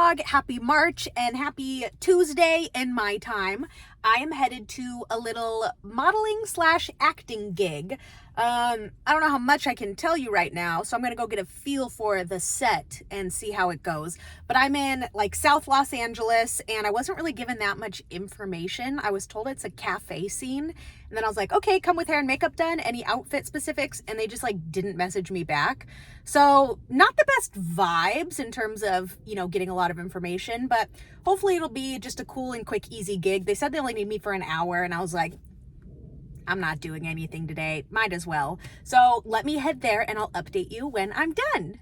vlog. Happy March and happy Tuesday in my time. I am headed to a little modeling slash acting gig. I don't know how much I can tell you right now, so I'm gonna go get a feel for the set and see how it goes. But I'm in like South Los Angeles and I wasn't really given that much information. I was told it's a cafe scene, and then I was like, okay, come with hair and makeup done, any outfit specifics, and they just like didn't message me back. So not the best vibes in terms of, you know, getting a lot of information, but hopefully it'll be just a cool and quick, easy gig. They said they only need me for an hour, and I was like, I'm not doing anything today, might as well. So let me head there and I'll update you when I'm done.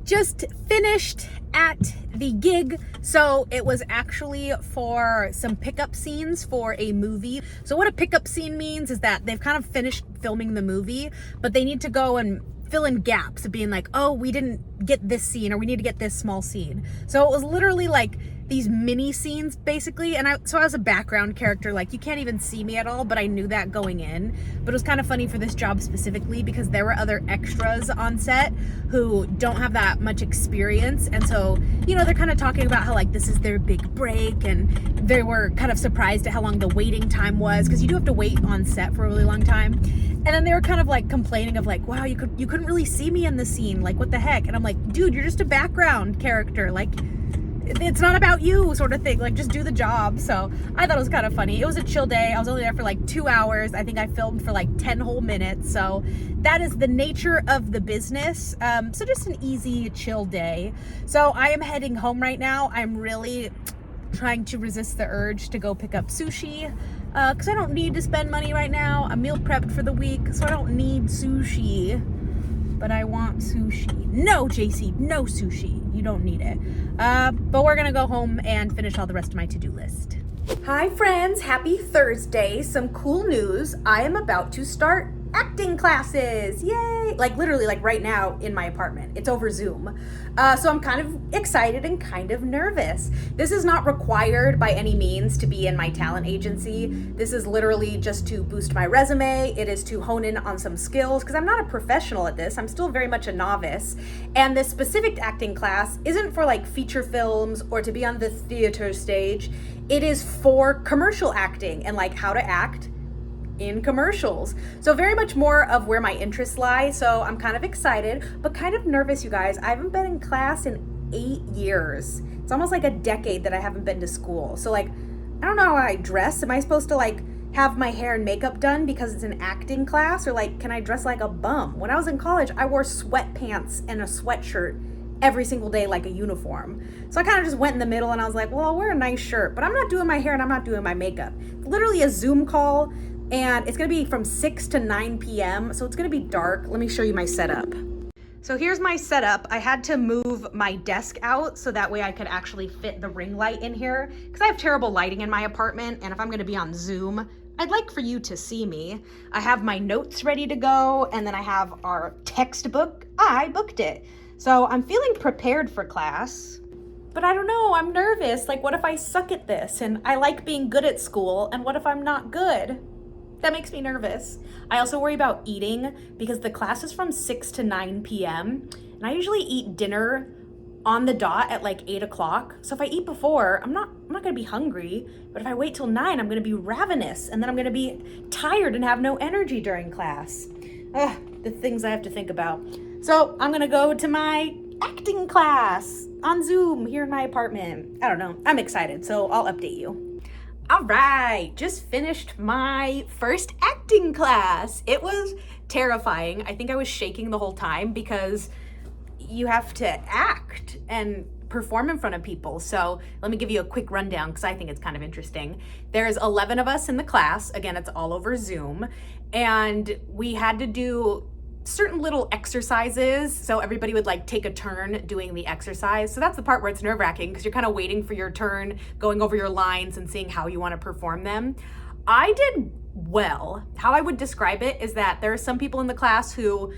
Just finished at the gig. So it was actually for some pickup scenes for a movie. So what a pickup scene means is that they've kind of finished filming the movie, but they need to go and fill in gaps of being like, oh, we didn't get this scene, or we need to get this small scene. So it was literally like these mini scenes basically, and I was a background character. Like, you can't even see me at all, but I knew that going in. But it was kind of funny for this job specifically because there were other extras on set who don't have that much experience, and so, you know, they're kind of talking about how like this is their big break, and they were kind of surprised at how long the waiting time was, because you do have to wait on set for a really long time. And then they were kind of like complaining of like, wow, you couldn't really see me in the scene, like what the heck? And I'm like, dude, you're just a background character, like it's not about you, sort of thing. Like, just do the job. So I thought it was kind of funny. It was a chill day. I was only there for like 2 hours. I think I filmed for like 10 whole minutes. So that is the nature of the business. So just an easy, chill day. So I am heading home right now. I'm really trying to resist the urge to go pick up sushi, because I don't need to spend money right now. I'm meal prepped for the week, so I don't need sushi. But I want sushi. No, Jacy, no sushi. You don't need it. But we're gonna go home and finish all the rest of my to-do list. Hi friends, happy Thursday. Some cool news. I am about to start acting classes. Yay! Like literally like right now in my apartment. It's over Zoom. So I'm kind of excited and kind of nervous. This is not required by any means to be in my talent agency. This is literally just to boost my resume. It is to hone in on some skills, because I'm not a professional at this. I'm still very much a novice. And this specific acting class isn't for like feature films or to be on the theater stage. It is for commercial acting and like how to act in commercials. So very much more of where my interests lie. So I'm kind of excited, but kind of nervous, you guys. I haven't been in class in 8 years. It's almost like a decade that I haven't been to school. So like, I don't know how I dress. Am I supposed to like have my hair and makeup done because it's an acting class? Or like, can I dress like a bum? When I was in college, I wore sweatpants and a sweatshirt every single day like a uniform. So I kind of just went in the middle and I was like, well, I'll wear a nice shirt, but I'm not doing my hair and I'm not doing my makeup. Literally a Zoom call, and it's gonna be from 6 to 9 p.m. So it's gonna be dark. Let me show you my setup. So here's my setup. I had to move my desk out so that way I could actually fit the ring light in here, because I have terrible lighting in my apartment, and if I'm gonna be on Zoom, I'd like for you to see me. I have my notes ready to go, and then I have our textbook. I booked it. So I'm feeling prepared for class. But I don't know, I'm nervous. Like, what if I suck at this? And I like being good at school, and what if I'm not good? That makes me nervous. I also worry about eating, because the class is from 6 to 9 p.m. and I usually eat dinner on the dot at like 8 o'clock. So if I eat before, I'm not gonna be hungry, but if I wait till 9, I'm gonna be ravenous, and then I'm gonna be tired and have no energy during class. Ugh, the things I have to think about. So I'm gonna go to my acting class on Zoom here in my apartment. I don't know, I'm excited, so I'll update you. All right, just finished my first acting class. It was terrifying. I think I was shaking the whole time because you have to act and perform in front of people. So let me give you a quick rundown because I think it's kind of interesting. There's 11 of us in the class. Again, it's all over Zoom. And we had to do certain little exercises. So everybody would like take a turn doing the exercise. So that's the part where it's nerve-wracking, because you're kind of waiting for your turn, going over your lines and seeing how you want to perform them. I did well. How I would describe it is that there are some people in the class who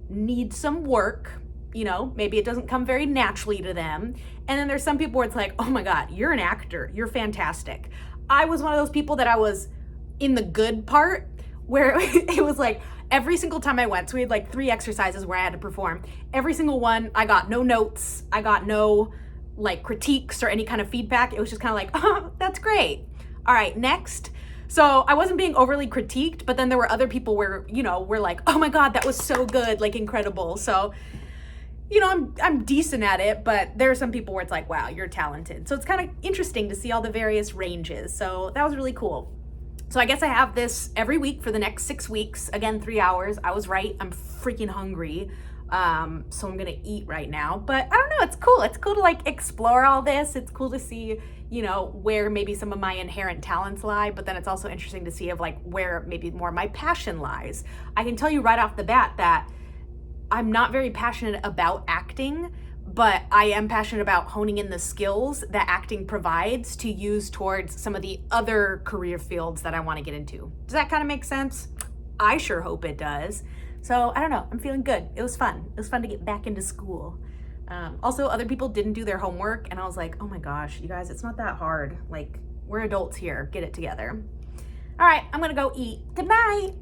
need some work. You know, maybe it doesn't come very naturally to them. And then there's some people where it's like, oh my God, you're an actor. You're fantastic. I was one of those people that I was in the good part, where it was like every single time I went, so we had like 3 exercises where I had to perform. Every single one, I got no notes, I got no like critiques or any kind of feedback. It was just kind of like, oh, that's great. All right, next. So I wasn't being overly critiqued, but then there were other people where, you know, were like, oh my God, that was so good, like incredible. So, you know, I'm decent at it, but there are some people where it's like, wow, you're talented. So it's kind of interesting to see all the various ranges. So that was really cool. So I guess I have this every week for the next 6 weeks. Again, 3 hours. I was right. I'm freaking hungry. So I'm gonna eat right now. But I don't know, it's cool. It's cool to like explore all this. It's cool to see, you know, where maybe some of my inherent talents lie, but then it's also interesting to see of like where maybe more my passion lies. I can tell you right off the bat that I'm not very passionate about acting, but I am passionate about honing in the skills that acting provides to use towards some of the other career fields that I want to get into. Does that kind of make sense? I sure hope it does. So I don't know, I'm feeling good. It was fun. It was fun to get back into school. Also, other people didn't do their homework, and I was like, oh my gosh, you guys, it's not that hard. Like, we're adults here, get it together. All right, I'm gonna go eat. Good night.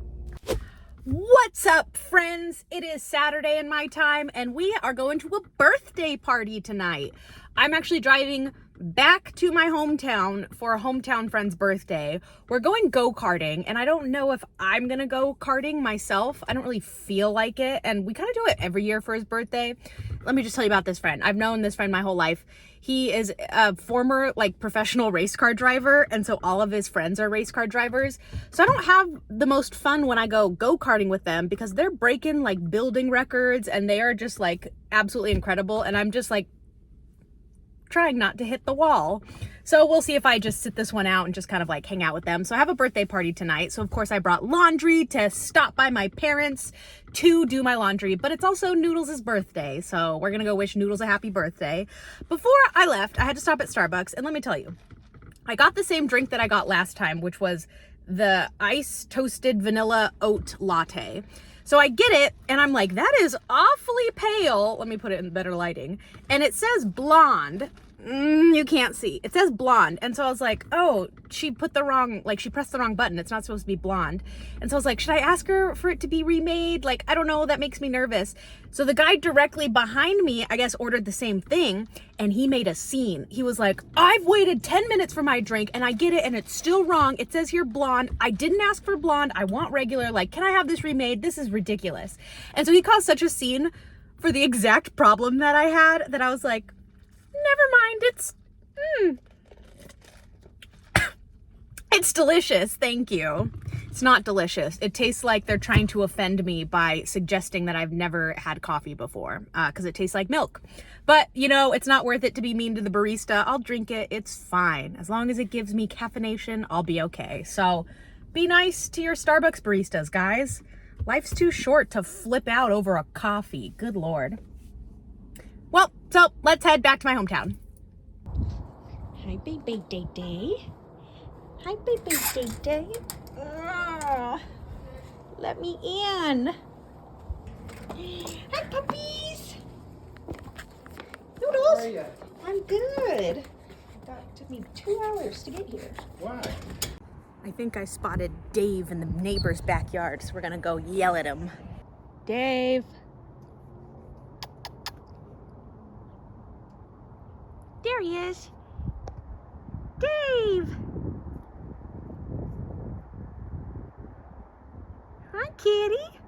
What's up, friends? It is Saturday in my time, and we are going to a birthday party tonight. I'm actually driving back to my hometown for a hometown friend's birthday. We're going go-karting, and I don't know if I'm gonna go karting myself. I don't really feel like it, and we kind of do it every year for his birthday. Let me just tell you about this friend. I've known this friend my whole life. He is a former like professional race car driver, and so all of his friends are race car drivers. So I don't have the most fun when I go karting with them because they're breaking like building records and they are just like absolutely incredible, and I'm just like trying not to hit the wall. So we'll see if I just sit this one out and just kind of like hang out with them. So I have a birthday party tonight. So of course I brought laundry to stop by my parents to do my laundry, but it's also Noodles' birthday. So we're gonna go wish Noodles a happy birthday. Before I left, I had to stop at Starbucks, and let me tell you, I got the same drink that I got last time, which was the ice toasted vanilla oat latte. So I get it, and I'm like, that is awfully pale. Let me put it in better lighting. And it says blonde. You can't see. It says blonde. And so I was like, oh, she pressed the wrong button. It's not supposed to be blonde. And so I was like, should I ask her for it to be remade? Like, I don't know. That makes me nervous. So the guy directly behind me, I guess, ordered the same thing, and he made a scene. He was like, I've waited 10 minutes for my drink, and I get it, and it's still wrong. It says here blonde. I didn't ask for blonde. I want regular. Like, can I have this remade? This is ridiculous. And so he caused such a scene for the exact problem that I had that I was like, never mind, it's delicious, thank you. It's not delicious. It tastes like they're trying to offend me by suggesting that I've never had coffee before, because it tastes like milk. But, you know, it's not worth it to be mean to the barista. I'll drink it, it's fine. As long as it gives me caffeination, I'll be okay. So, be nice to your Starbucks baristas, guys. Life's too short to flip out over a coffee, good Lord. Well, so let's head back to my hometown. Hi, baby day day. Hi, baby day day. Let me in. Hi, puppies. Noodles. How are you? I'm good. It took me 2 hours to get here. Why? I think I spotted Dave in the neighbor's backyard, so we're gonna go yell at him. Dave. There he is. Dave! Hi, kitty.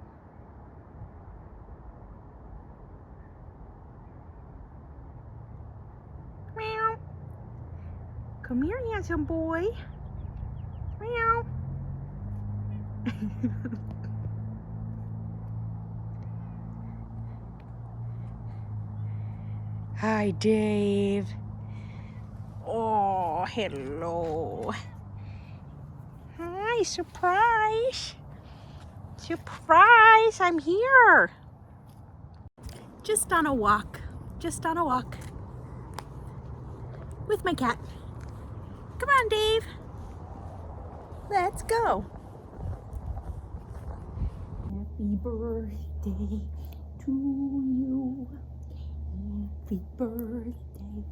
Meow. Come here, handsome boy. Meow. Hi, Dave. Oh, hello. Hi, surprise. Surprise, I'm here. Just on a walk. Just on a walk. With my cat. Come on, Dave. Let's go. Happy birthday to you. Happy birthday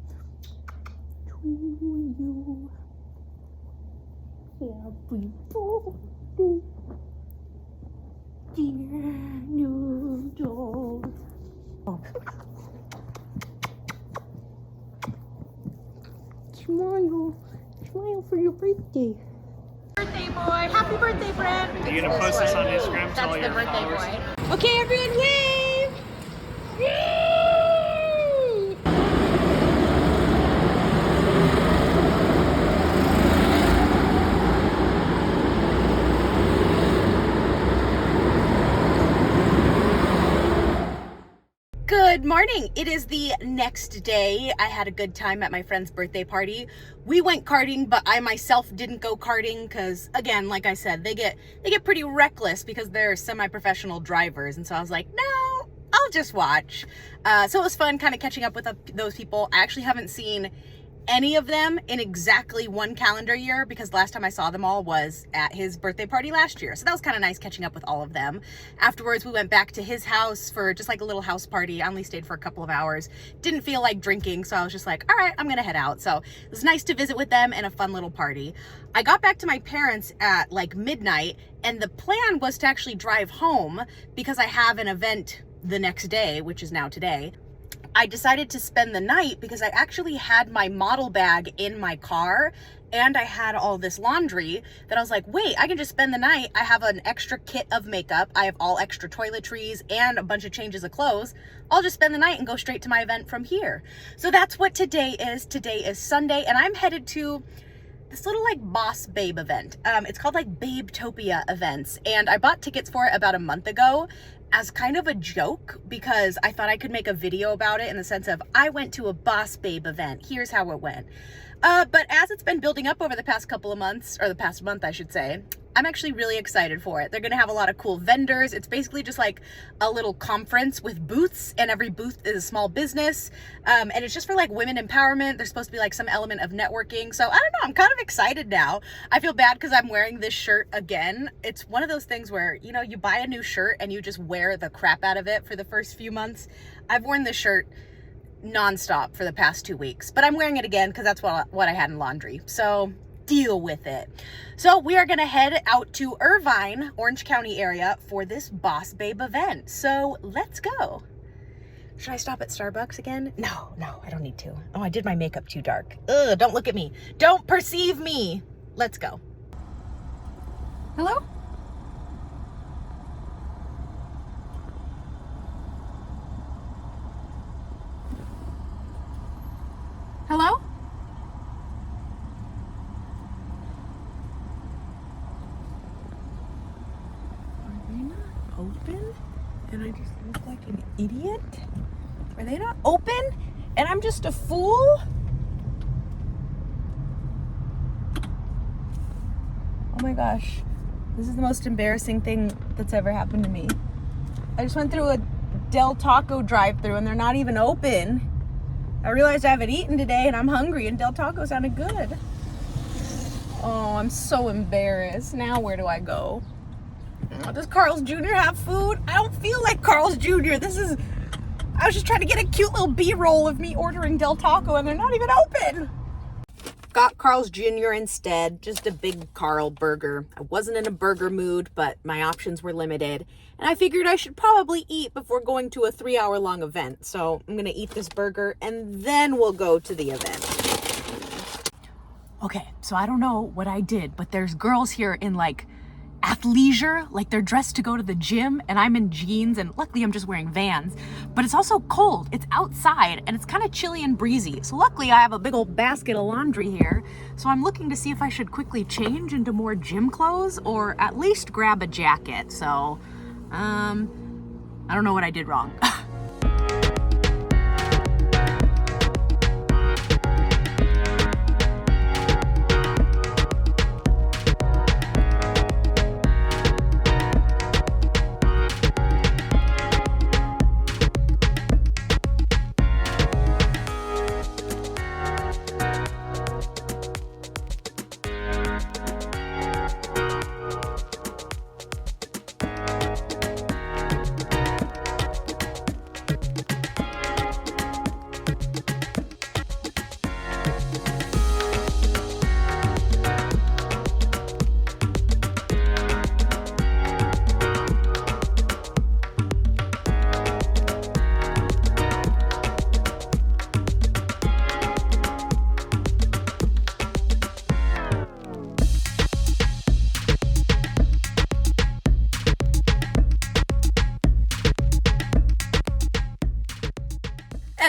to you. Happy birthday. dear noodles. Oh. Smile. Smile for your birthday. Birthday boy. Happy birthday, friend. Are you going to post this on Instagram to all your birthday followers? boy. Okay, everyone, wave. Yay! Good morning. It is the next day. I had a good time at my friend's birthday party. We went karting, but I myself didn't go karting because, again, like I said, they get pretty reckless because they're semi-professional drivers. And so I was like, no, I'll just watch. So it was fun kind of catching up with those people. I actually haven't seen any of them in exactly one calendar year because last time I saw them all was at his birthday party last year. So that was kind of nice catching up with all of them. Afterwards, we went back to his house for just like a little house party. I only stayed for a couple of hours. Didn't feel like drinking, so I was just like, all right, I'm gonna head out. So it was nice to visit with them and a fun little party. I got back to my parents at like midnight, and the plan was to actually drive home because I have an event the next day, which is now today. I decided to spend the night because I actually had my model bag in my car and I had all this laundry that I was like, wait, I can just spend the night. I have an extra kit of makeup. I have all extra toiletries and a bunch of changes of clothes. I'll just spend the night and go straight to my event from here. So that's what today is. Today is Sunday and I'm headed to this little like Boss Babe event. It's called like Babetopia events. And I bought tickets for it about a month ago as kind of a joke because I thought I could make a video about it in the sense of I went to a Boss Babe event. Here's how it went. But as it's been building up over the past couple of months, or the past month, I should say, I'm actually really excited for it. They're gonna have a lot of cool vendors. It's basically just like a little conference with booths, and every booth is a small business. And it's just for like women empowerment. There's supposed to be like some element of networking. So I don't know, I'm kind of excited now. I feel bad because I'm wearing this shirt again. It's one of those things where, you know, you buy a new shirt and you just wear the crap out of it for the first few months. I've worn this shirt nonstop for the past 2 weeks, but I'm wearing it again because that's what I had in laundry. So deal with it. So we are gonna head out to Irvine, Orange County area for this Boss Babe event. So let's go. Should I stop at Starbucks again? No, I don't need to. Oh, I did my makeup too dark. Ugh, don't look at me. Don't perceive me. Let's go. Hello? Hello? Open and I just look like an idiot? Are they not open and I'm just a fool? Oh my gosh, this is the most embarrassing thing that's ever happened to me. I just went through a Del Taco drive-thru and they're not even open. I realized I haven't eaten today and I'm hungry and Del Taco sounded good. Oh, I'm so embarrassed. Now where do I go? Does Carl's Jr. have food? I don't feel like Carl's Jr. I was just trying to get a cute little B-roll of me ordering Del Taco and they're not even open. Got Carl's Jr. instead, just a big Carl burger. I wasn't in a burger mood, but my options were limited. And I figured I should probably eat before going to a 3-hour-long event. So I'm gonna eat this burger and then we'll go to the event. Okay, so I don't know what I did, but there's girls here in like athleisure, like they're dressed to go to the gym, and I'm in jeans, and luckily I'm just wearing Vans, but it's also cold. It's outside and it's kind of chilly and breezy. So luckily I have a big old basket of laundry here. So I'm looking to see if I should quickly change into more gym clothes or at least grab a jacket. So, I don't know what I did wrong.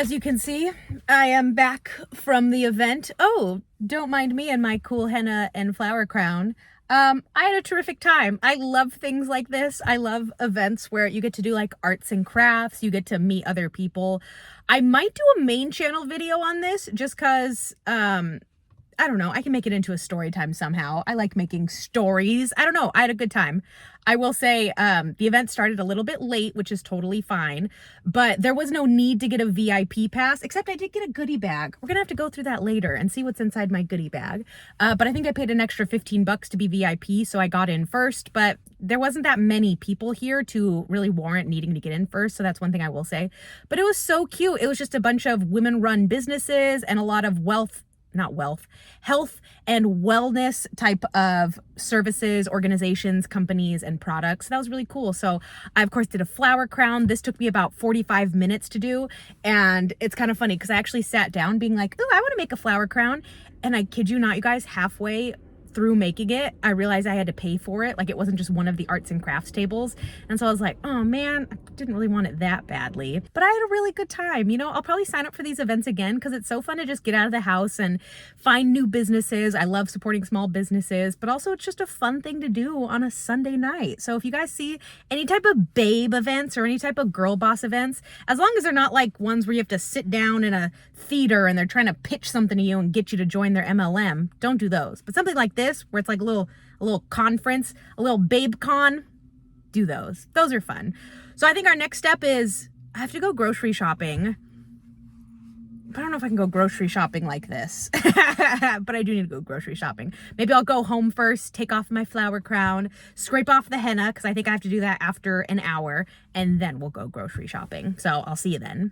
As you can see, I am back from the event. Oh, don't mind me and my cool henna and flower crown. I had a terrific time. I love things like this. I love events where you get to do like arts and crafts. You get to meet other people. I might do a main channel video on this just because, I don't know, I can make it into a story time somehow. I like making stories. I don't know. I had a good time. I will say the event started a little bit late, which is totally fine, but there was no need to get a VIP pass, except I did get a goodie bag. We're gonna have to go through that later and see what's inside my goodie bag. But I think I paid an extra $15 to be VIP, so I got in first, but there wasn't that many people here to really warrant needing to get in first, so that's one thing I will say. But it was so cute. It was just a bunch of women-run businesses and a lot of health and wellness type of services, organizations, companies, and products. That was really cool. So I, of course, did a flower crown. This took me about 45 minutes to do. And it's kind of funny because I actually sat down being like, oh, I want to make a flower crown. And I kid you not, you guys, halfway through making it, I realized I had to pay for it. Like it wasn't just one of the arts and crafts tables. And so I was like, oh man, I didn't really want it that badly. But I had a really good time. You know, I'll probably sign up for these events again because it's so fun to just get out of the house and find new businesses. I love supporting small businesses, but also it's just a fun thing to do on a Sunday night. So if you guys see any type of babe events or any type of girl boss events, as long as they're not like ones where you have to sit down in a theater and they're trying to pitch something to you and get you to join their MLM, don't do those. But something like this, where it's like a little conference, a little babe con, do those. Those are fun. So I think our next step is I have to go grocery shopping. But I don't know if I can go grocery shopping like this. But I do need to go grocery shopping. Maybe I'll go home first, take off my flower crown, scrape off the henna, because I think I have to do that after an hour, and then we'll go grocery shopping. So I'll see you then.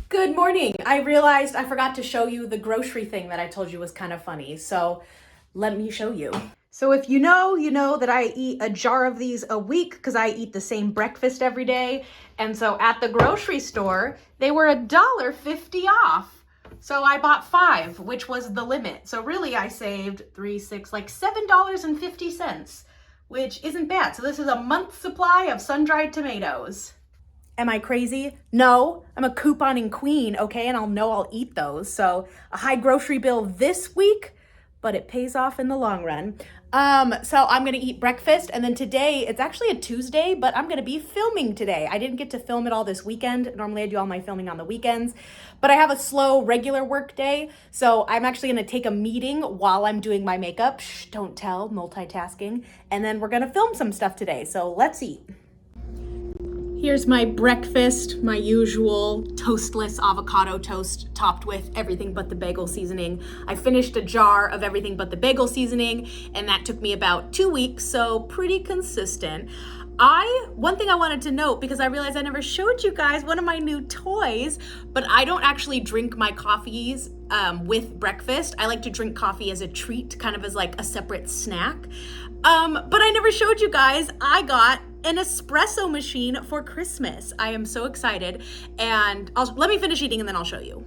Good morning. I realized I forgot to show you the grocery thing that I told you was kind of funny. So let me show you. So if you know that I eat a jar of these a week because I eat the same breakfast every day. And so at the grocery store, they were $1.50 off. So I bought 5, which was the limit. So really I saved 3, 6, like $7.50, which isn't bad. So this is a month's supply of sun-dried tomatoes. Am I crazy? No, I'm a couponing queen, okay? And I'll eat those. So a high grocery bill this week, but it pays off in the long run. So I'm gonna eat breakfast, and then today, it's actually a Tuesday, but I'm gonna be filming today. I didn't get to film it all this weekend. Normally I do all my filming on the weekends, but I have a slow, regular work day, so I'm actually gonna take a meeting while I'm doing my makeup. Shh, don't tell, multitasking. And then we're gonna film some stuff today, so let's eat. Here's my breakfast, my usual toastless avocado toast topped with everything but the bagel seasoning. I finished a jar of everything but the bagel seasoning, and that took me about 2 weeks, so pretty consistent. One thing I wanted to note, because I realized I never showed you guys one of my new toys, but I don't actually drink my coffees with breakfast. I like to drink coffee as a treat, kind of as like a separate snack. But I never showed you guys, I got an espresso machine for Christmas. I am so excited, and let me finish eating and then I'll show you.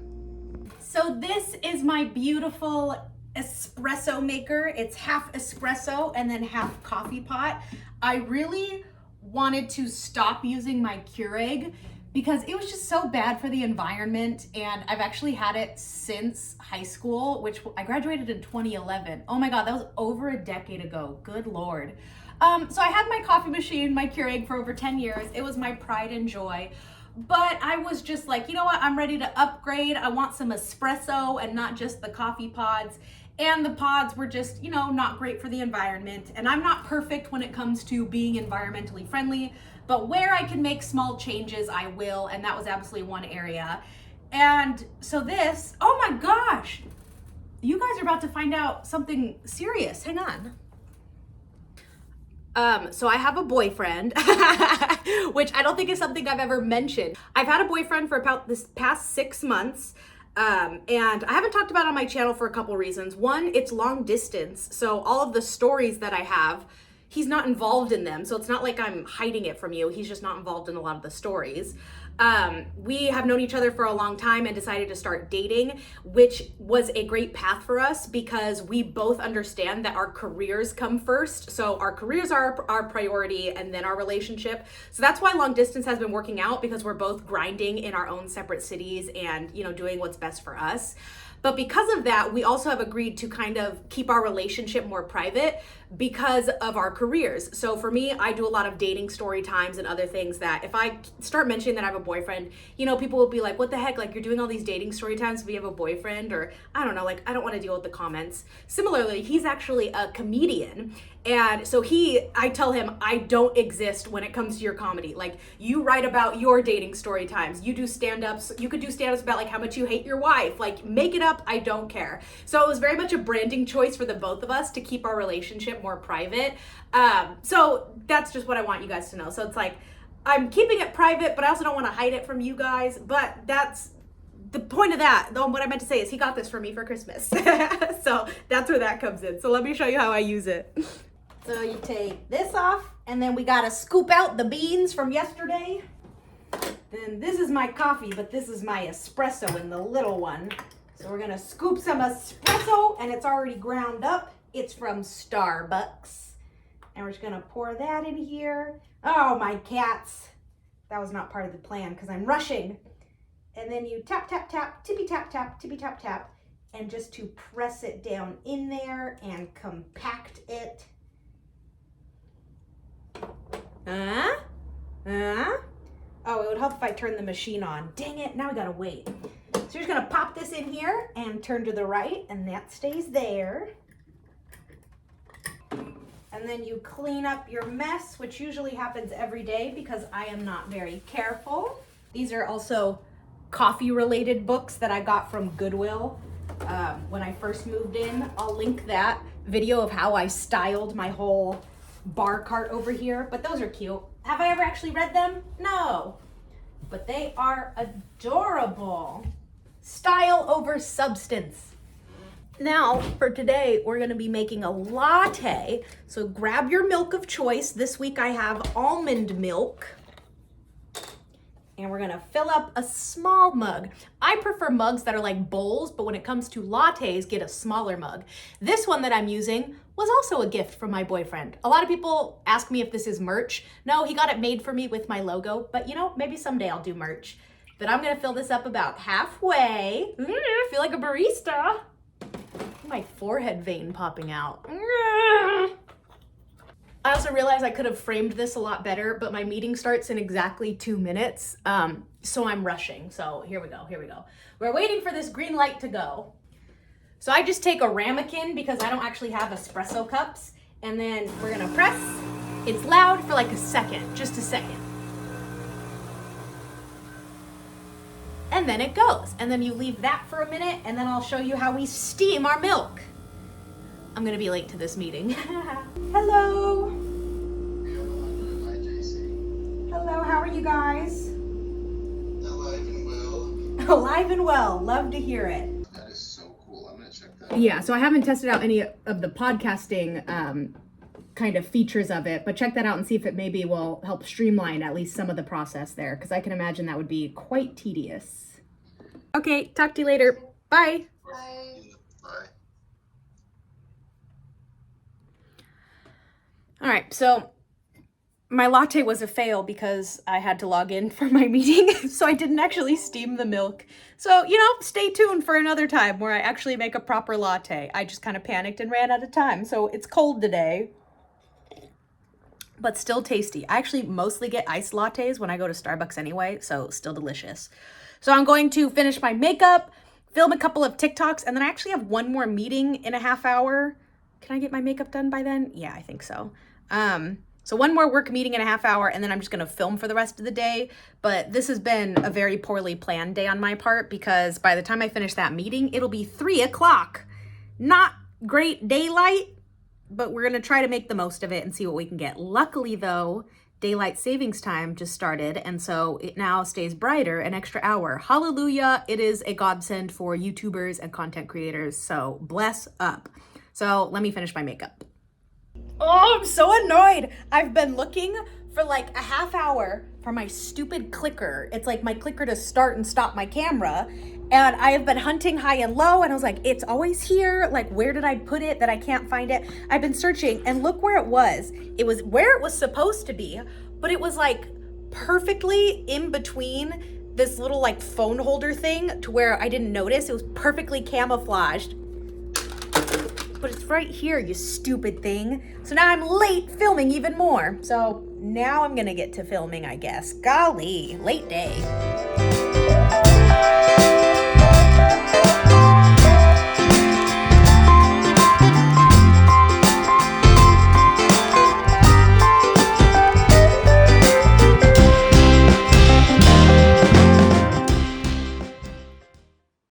So this is my beautiful espresso maker. It's half espresso and then half coffee pot. I really wanted to stop using my Keurig because it was just so bad for the environment, and I've actually had it since high school, which I graduated in 2011. Oh my God, that was over a decade ago. Good Lord. So I had my coffee machine, my Keurig, for over 10 years. It was my pride and joy. But I was just like, you know what? I'm ready to upgrade. I want some espresso and not just the coffee pods. And the pods were just, not great for the environment. And I'm not perfect when it comes to being environmentally friendly, but where I can make small changes, I will. And that was absolutely one area. And so this, oh my gosh, you guys are about to find out something serious. Hang on. So I have a boyfriend, which I don't think is something I've ever mentioned. I've had a boyfriend for about this past 6 months. And I haven't talked about it on my channel for a couple reasons. One, it's long distance. So all of the stories that I have, he's not involved in them. So it's not like I'm hiding it from you. He's just not involved in a lot of the stories. We have known each other for a long time and decided to start dating, which was a great path for us because we both understand that our careers come first. So our careers are our priority and then our relationship. So that's why long distance has been working out, because we're both grinding in our own separate cities and, you know, doing what's best for us. But because of that, we also have agreed to kind of keep our relationship more private because of our careers. So for me, I do a lot of dating story times and other things that if I start mentioning that I have a boyfriend, you know, people will be like, what the heck? Like, you're doing all these dating story times if you have a boyfriend, or I don't know, like, I don't want to deal with the comments. Similarly, he's actually a comedian. And so I tell him, I don't exist when it comes to your comedy. Like, you write about your dating story times. You do stand-ups. You could do stand-ups about like how much you hate your wife. Like, make it up. I don't care. So it was very much a branding choice for the both of us to keep our relationship more private. So that's just what I want you guys to know. So it's like, I'm keeping it private, but I also don't want to hide it from you guys. But that's the point of that. Though, what I meant to say is he got this for me for Christmas. So that's where that comes in. So let me show you how I use it. So you take this off, and then we gotta scoop out the beans from yesterday. Then this is my coffee, but this is my espresso in the little one. So we're gonna scoop some espresso, and it's already ground up. It's from Starbucks. And we're just gonna pour that in here. Oh, my cats. That was not part of the plan because I'm rushing. And then you tap, tap, tap, tippy tap, tap, tippy tap, tap. And just to press it down in there and compact it. Oh, it would help if I turn the machine on. Dang it, now we gotta wait. So you're just gonna pop this in here and turn to the right, and that stays there. And then you clean up your mess, which usually happens every day because I am not very careful. These are also coffee-related books that I got from Goodwill when I first moved in. I'll link that video of how I styled my whole bar cart over here, but those are cute. Have I ever actually read them? No, but they are adorable. Style over substance. Now for today, we're gonna be making a latte. So grab your milk of choice. This week I have almond milk. And we're gonna fill up a small mug. I prefer mugs that are like bowls, but when it comes to lattes, get a smaller mug. This one that I'm using was also a gift from my boyfriend. A lot of people ask me if this is merch. No, he got it made for me with my logo, but you know, maybe someday I'll do merch. But I'm gonna fill this up about halfway. I feel like a barista. My forehead vein popping out. I also realized I could have framed this a lot better, but my meeting starts in exactly 2 minutes, so I'm rushing. So here we go. We're waiting for this green light to go. So I just take a ramekin because I don't actually have espresso cups, and then we're gonna press. It's loud for like a second, just a second. And then it goes, and then you leave that for a minute, and then I'll show you how we steam our milk. I'm gonna be late to this meeting. Hello. Hi, Jacy. Hello, how are you guys? Alive and well. Alive and well, love to hear it. That is so cool. I'm gonna check that out. Yeah, so I haven't tested out any of the podcasting kind of features of it, but check that out and see if it maybe will help streamline at least some of the process there, because I can imagine that would be quite tedious. Okay, talk to you later. Bye. Bye. Bye. All right, so my latte was a fail because I had to log in for my meeting, so I didn't actually steam the milk. So, you know, stay tuned for another time where I actually make a proper latte. I just kind of panicked and ran out of time, so it's cold today, but still tasty. I actually mostly get iced lattes when I go to Starbucks anyway, so still delicious. So I'm going to finish my makeup, film a couple of TikToks, and then I actually have one more meeting in a half hour. Can I get my makeup done by then? Yeah, I think so. So one more work meeting in a half hour, and then I'm just gonna film for the rest of the day. But this has been a very poorly planned day on my part because by the time I finish that meeting, it'll be 3 o'clock. Not great daylight, but we're gonna try to make the most of it and see what we can get. Luckily though, daylight savings time just started, and so it now stays brighter an extra hour. Hallelujah, it is a godsend for YouTubers and content creators, so bless up. So let me finish my makeup. Oh, I'm so annoyed. I've been looking for like a half hour for my stupid clicker. It's like my clicker to start and stop my camera. And I have been hunting high and low, and I was like, it's always here. Like, where did I put it that I can't find it? I've been searching, and look where it was. It was where it was supposed to be, but it was like perfectly in between this little like phone holder thing to where I didn't notice. It was perfectly camouflaged. But it's right here, you stupid thing. So now I'm late filming even more. So now I'm gonna get to filming, I guess. Golly, late day.